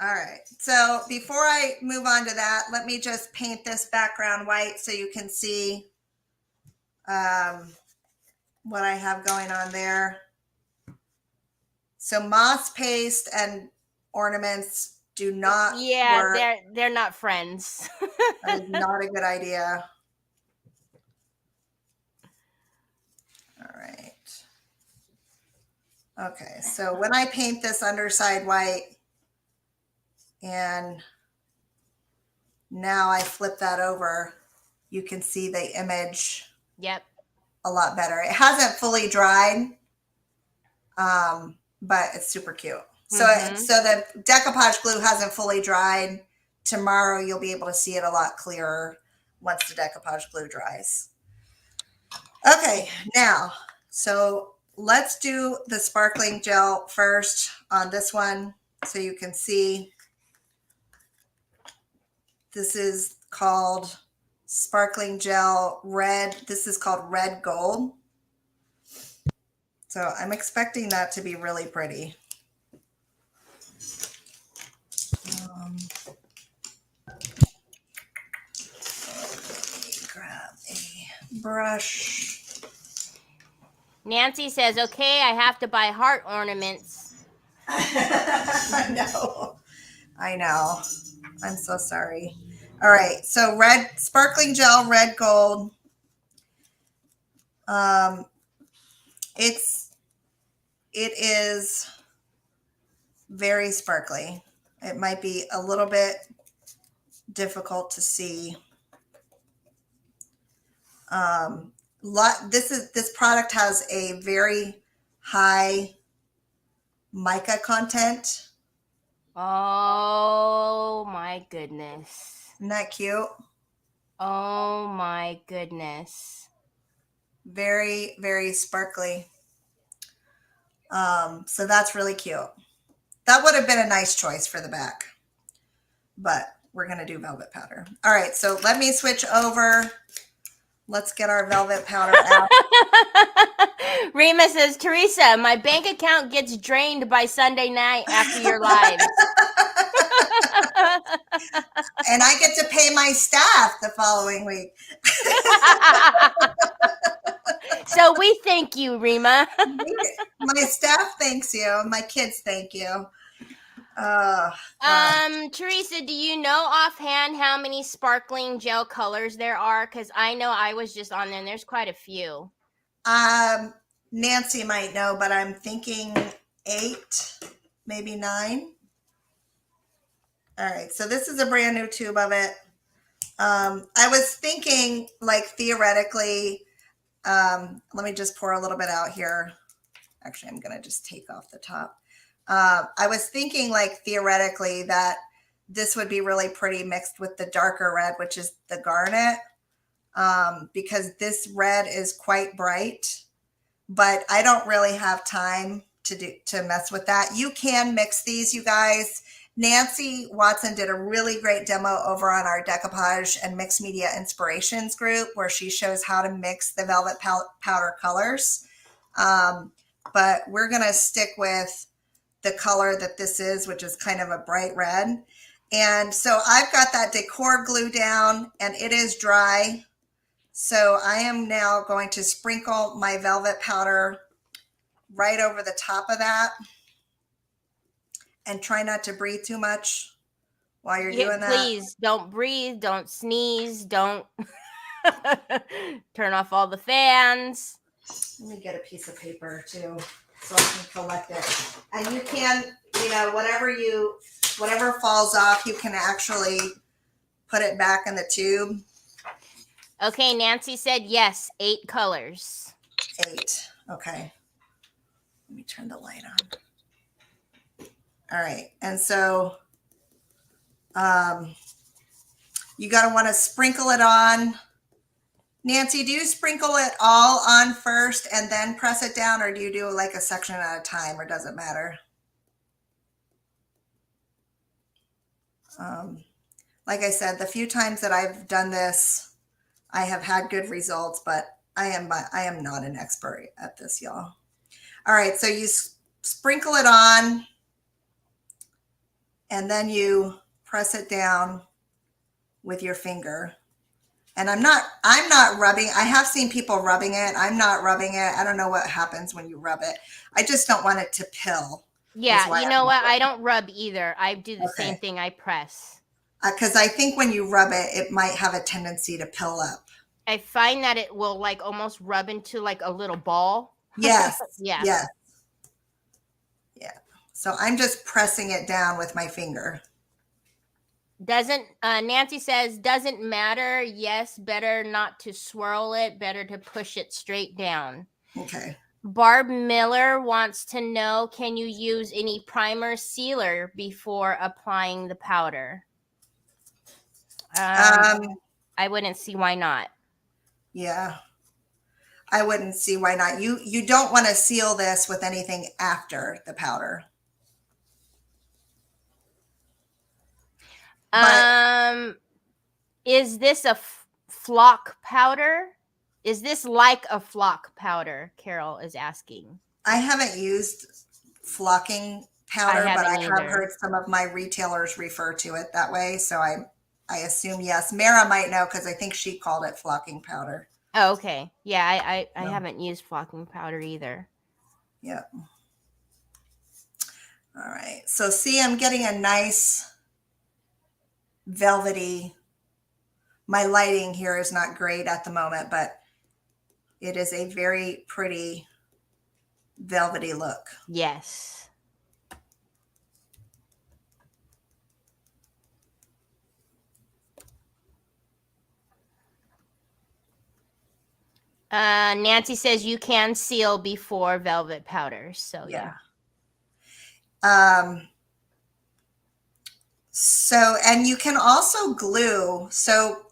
All right. So before I move on to that, let me just paint this background white so you can see what I have going on there. So moss paste and ornaments do not work. They're not friends. That is not a good idea. All right. Okay, so when I paint this underside white, and now I flip that over, you can see the image a lot better. It hasn't fully dried, but it's super cute. So, so the decoupage glue hasn't fully dried. Tomorrow you'll be able to see it a lot clearer once the decoupage glue dries. Okay, now, so let's do the sparkling gel first. on this one so you can see. This is called Sparkling Gel Red. This is called Red Gold. So I'm expecting that to be really pretty. Grab a brush. Nancy says, okay, I have to buy heart ornaments. I know. I'm so sorry. All right. So red, sparkling gel, red gold. It is very sparkly. It might be a little bit difficult to see. This product has a very high mica content. Oh my goodness. Isn't that cute? Oh my goodness. Very, very sparkly. So that's really cute. That would have been a nice choice for the back, but we're going to do velvet powder. All right. So let me switch over. Let's get our velvet powder out. Rima says, Teresa, my bank account gets drained by Sunday night after your live. And I get to pay my staff the following week. So we thank you, Rima. My staff thanks you. My kids thank you. Teresa, do you know offhand how many sparkling gel colors there are? Because I know I was just on there and there's quite a few. Nancy might know, but I'm thinking 8, maybe 9. All right, so this is a brand new tube of it. I was thinking, like, theoretically, let me just pour a little bit out here. Actually, I'm gonna just take off the top. I was thinking, like, theoretically that this would be really pretty mixed with the darker red, which is the garnet, because this red is quite bright, but I don't really have time to mess with that. You can mix these, you guys. Nancy Watson did a really great demo over on our decoupage and mixed media inspirations group where she shows how to mix the velvet powder colors. But we're going to stick with the color that this is, which is kind of a bright red. And so I've got that decor glue down and it is dry. So I am now going to sprinkle my velvet powder right over the top of that. And try not to breathe too much while you're doing that. Please don't breathe, don't sneeze, don't turn off all the fans. Let me get a piece of paper too so I can collect it. And you can, whatever falls off, you can actually put it back in the tube. Okay, Nancy said yes, 8 colors. 8, okay. Let me turn the light on. All right, and so you got to want to sprinkle it on. Nancy, do you sprinkle it all on first and then press it down, or do you do like a section at a time, or does it matter? Like I said, the few times that I've done this, I have had good results, but I am not an expert at this, y'all. All right, so you sprinkle it on. And then you press it down with your finger. And I'm not rubbing. I have seen people rubbing it. I'm not rubbing it. I don't know what happens when you rub it. I just don't want it to pill. Yeah, you know what? I don't rub either. I do the same thing. I press. Because I think when you rub it, it might have a tendency to pill up. I find that it will like almost rub into like a little ball. Yes. Yes. Yes. Yeah. So I'm just pressing it down with my finger. Nancy says, doesn't matter. Yes, better not to swirl it. Better to push it straight down. Okay. Barb Miller wants to know, can you use any primer sealer before applying the powder? I wouldn't see why not. Yeah. I wouldn't see why not. You don't want to seal this with anything after the powder. Is this a flock powder? Is this like a flock powder? Carol is asking. I haven't used flocking powder, but I have heard some of my retailers refer to it that way. So I assume yes. Mara might know because I think she called it flocking powder. Oh, okay. Yeah, I haven't used flocking powder either. Yep. All right. So see, I'm getting a nice velvety. My lighting here is not great at the moment, but it is a very pretty velvety look. Yes. Nancy says you can seal before velvet powder. So yeah. So, and you can also glue. So,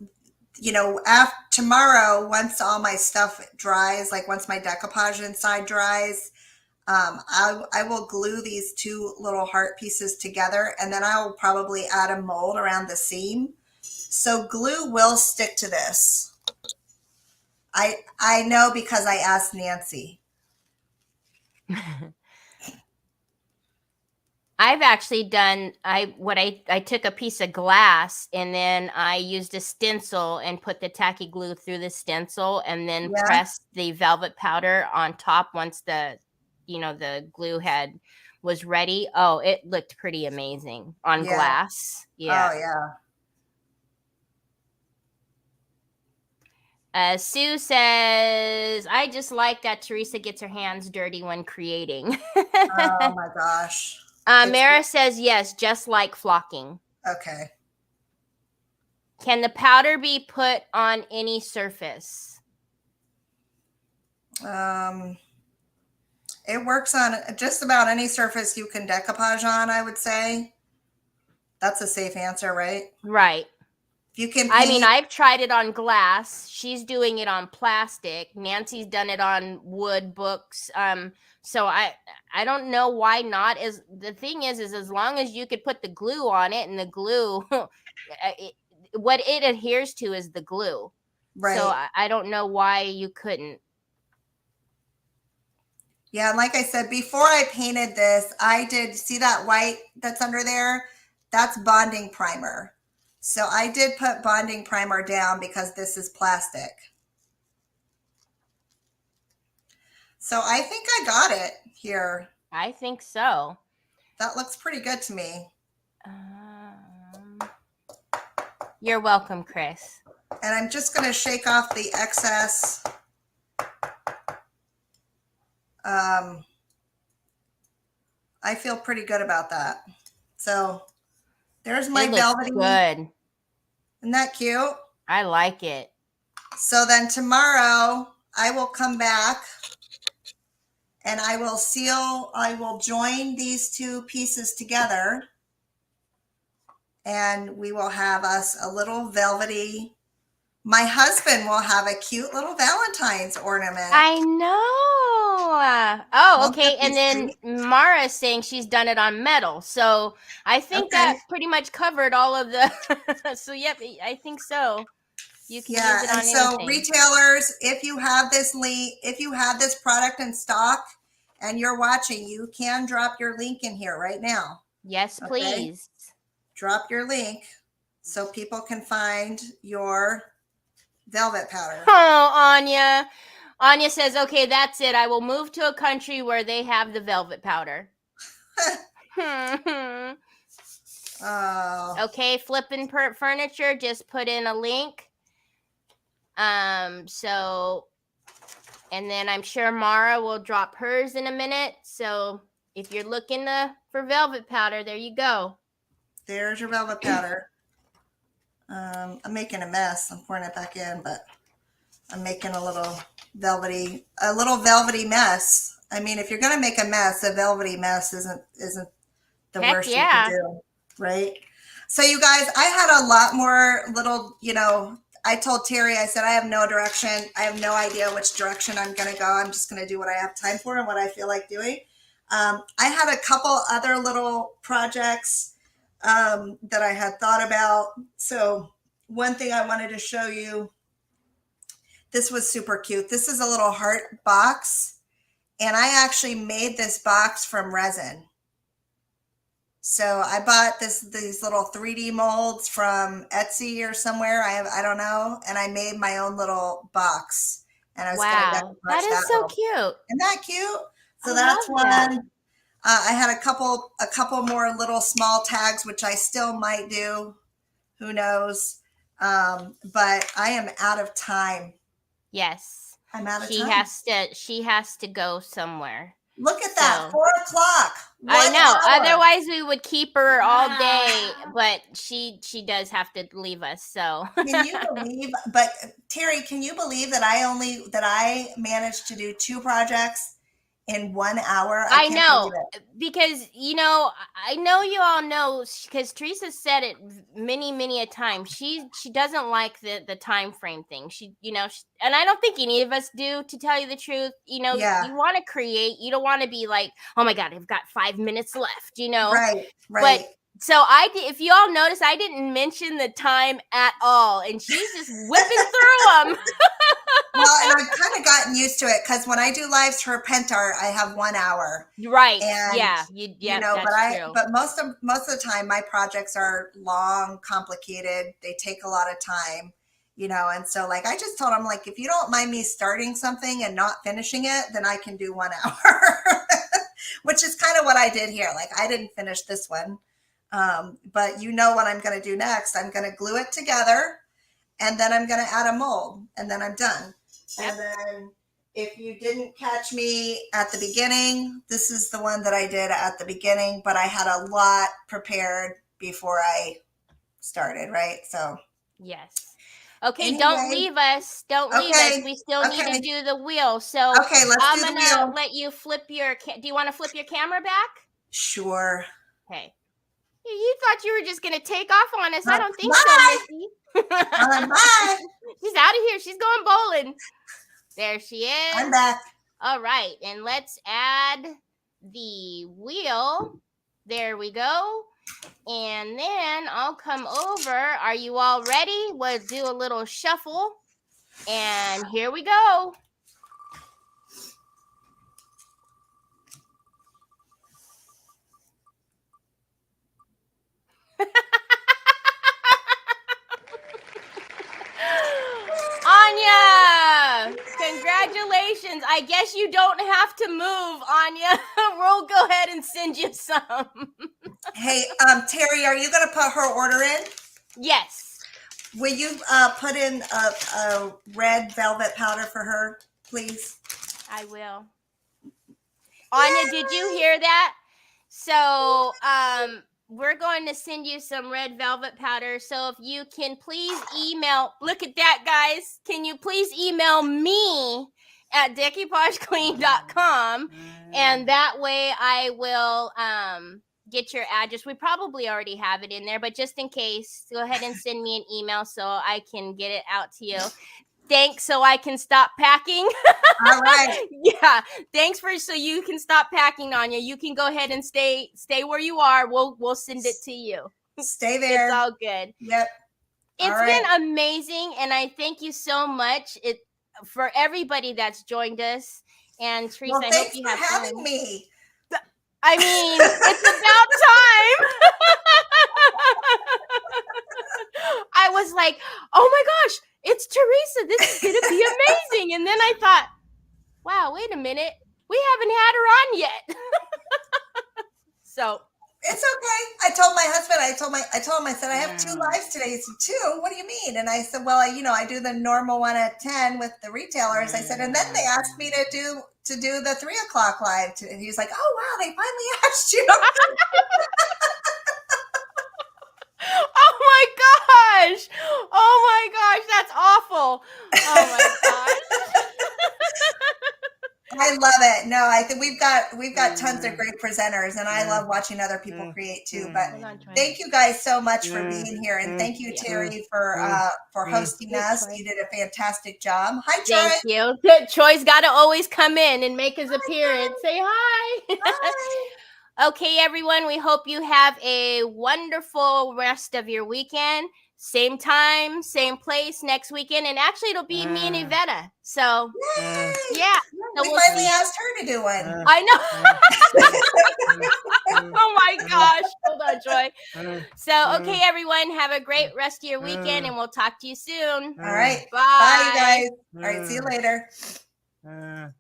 you know, after tomorrow, once all my stuff dries, like once my decoupage inside dries, I will glue these two little heart pieces together, and then I will probably add a mold around the seam. So glue will stick to this. I know because I asked Nancy. I've actually done, I took a piece of glass and then I used a stencil and put the tacky glue through the stencil and then pressed the velvet powder on top once the glue was ready. Oh, it looked pretty amazing on glass. Yeah. Oh yeah. Sue says, I just like that Teresa gets her hands dirty when creating. Oh my gosh. Mara says, yes, just like flocking. Okay. Can the powder be put on any surface? It works on just about any surface you can decoupage on, I would say. That's a safe answer, right? Right. You can I mean, I've tried it on glass. She's doing it on plastic. Nancy's done it on wood books. So I don't know why not. The thing is as long as you could put the glue on it, and the glue, what it adheres to is the glue. Right. So I don't know why you couldn't. Yeah, like I said, before I painted this, I did see that white that's under there. That's bonding primer. So I did put bonding primer down because this is plastic. So I think I got it here. I think so. That looks pretty good to me. You're welcome, Chris. And I'm just going to shake off the excess. I feel pretty good about that. So there's my velvety. Good. Isn't that cute? I like it. So then tomorrow I will come back and I will join these two pieces together and we will have us a little velvety. My husband will have a cute little Valentine's ornament. I know. Oh, okay. And then Mara's saying she's done it on metal. So I think that pretty much covered all of the. So, yep, I think so. You can use it on anything. So retailers, if you have this product in stock and you're watching, you can drop your link in here right now. Yes, please. Drop your link so people can find your velvet powder. Oh, Anya. Anya says, okay, that's it. I will move to a country where they have the velvet powder. Oh. Okay, flipping furniture, just put in a link. So, and then I'm sure Mara will drop hers in a minute. So if you're looking for velvet powder, there you go. There's your velvet powder. I'm making a mess. I'm pouring it back in, but I'm making a little velvety mess. I mean, if you're going to make a mess, a velvety mess isn't the worst you can do, right? So you guys, I had a lot more little, I told Teri, I said, I have no direction. I have no idea which direction I'm going to go. I'm just going to do what I have time for and what I feel like doing. I had a couple other little projects that I had thought about. So one thing I wanted to show you, this was super cute. This is a little heart box, and I actually made this box from resin. So I bought these little 3D molds from Etsy or somewhere. I don't know, and I made my own little box. And I was going to Wow, that is so cute. Isn't that cute? So I that's love that. one. I had a couple more little small tags, which I still might do. Who knows? But I am out of time. Yes. I'm out of She time. She has to go somewhere. Look at that, So 4 o'clock. I know. Hour. Otherwise, we would keep her all day, but she does have to leave us. So can you believe? But Teri, can you believe that I managed to do 2 projects in 1 hour? I know, because I know you all know, because Teresa said it many a time. She doesn't like the time frame thing. And I don't think any of us do, to tell you the truth. Yeah. You want to create. You don't want to be like, oh my God, I've got 5 minutes left. Right. But so if you all notice, I didn't mention the time at all, and she's just whipping through them. Well, and I've kind of gotten used to it, because when I do lives for Pentart, I have 1 hour. Right. And yeah. That's true. But most of the time my projects are long, complicated. They take a lot of time, and so like I just told them, like, if you don't mind me starting something and not finishing it, then I can do 1 hour. Which is kind of what I did here. Like, I didn't finish this one. But what I'm going to do next. I'm going to glue it together, and then I'm going to add a mold, and then I'm done. And then, if you didn't catch me at the beginning, this is the one that I did at the beginning, but I had a lot prepared before I started, right? So yes. Okay, anyway, don't leave us. Don't leave us. We still need to do the wheel. So let's do the wheel. I'm gonna let you flip your. Do you want to flip your camera back? Sure. Okay. You thought you were just gonna take off on us? I don't think so, Missy. Bye. She's out of here. She's going bowling. There she is. I'm back. All right, and let's add the wheel. There we go. And then I'll come over. Are you all ready? We'll do a little shuffle. And here we go. Anya, congratulations. I guess you don't have to move, Anya. We'll go ahead and send you some. Hey, Teri, are you going to put her order in? Yes. Will you put in a red velvet powder for her, please? I will. Anya, did you hear that? So, we're going to send you some red velvet powder. So if you can please email, look at that, guys. Can you please email me at decoupageclean.com, and that way I will get your address. We probably already have it in there, but just in case, go ahead and send me an email so I can get it out to you. Thanks, so I can stop packing. All right. Yeah. Thanks so you can stop packing, Anya. You can go ahead and stay where you are. We'll send it to you. Stay there. It's all good. Yep. It's been amazing, and I thank you so much for everybody that's joined us. And Teresa, I hope you have fun. Having me. I mean, it's about time. I was like, oh my gosh, it's Teresa. This is going to be amazing. And then I thought, wow, wait a minute. We haven't had her on yet. So it's okay. I told my husband, I told him, I said, I have 2 lives today. He said, 2? What do you mean? And I said, well, I do the normal one at 10 with the retailers. I said, and then they asked me to do the 3 o'clock live. And he's like, oh, wow, they finally asked you. Oh my gosh, that's awful. Oh my gosh. I love it. No, I think we've got tons of great presenters, and I love watching other people create too. But thank you guys so much for being here, and thank you, Teri, for hosting us. You did a fantastic job. Hi, Troy. Thank you. Troy's got to always come in and make his appearance. Say hi. Hi. Okay, everyone, we hope you have a wonderful rest of your weekend. Same time, same place next weekend. And actually, it'll be me and Iveta. So, Yay! yeah. So we we'll finally see. asked her to do one. I know. Oh my gosh. Hold on, Joy. So, okay, everyone, have a great rest of your weekend, and we'll talk to you soon. All right. Bye. Bye, you guys. All right. See you later.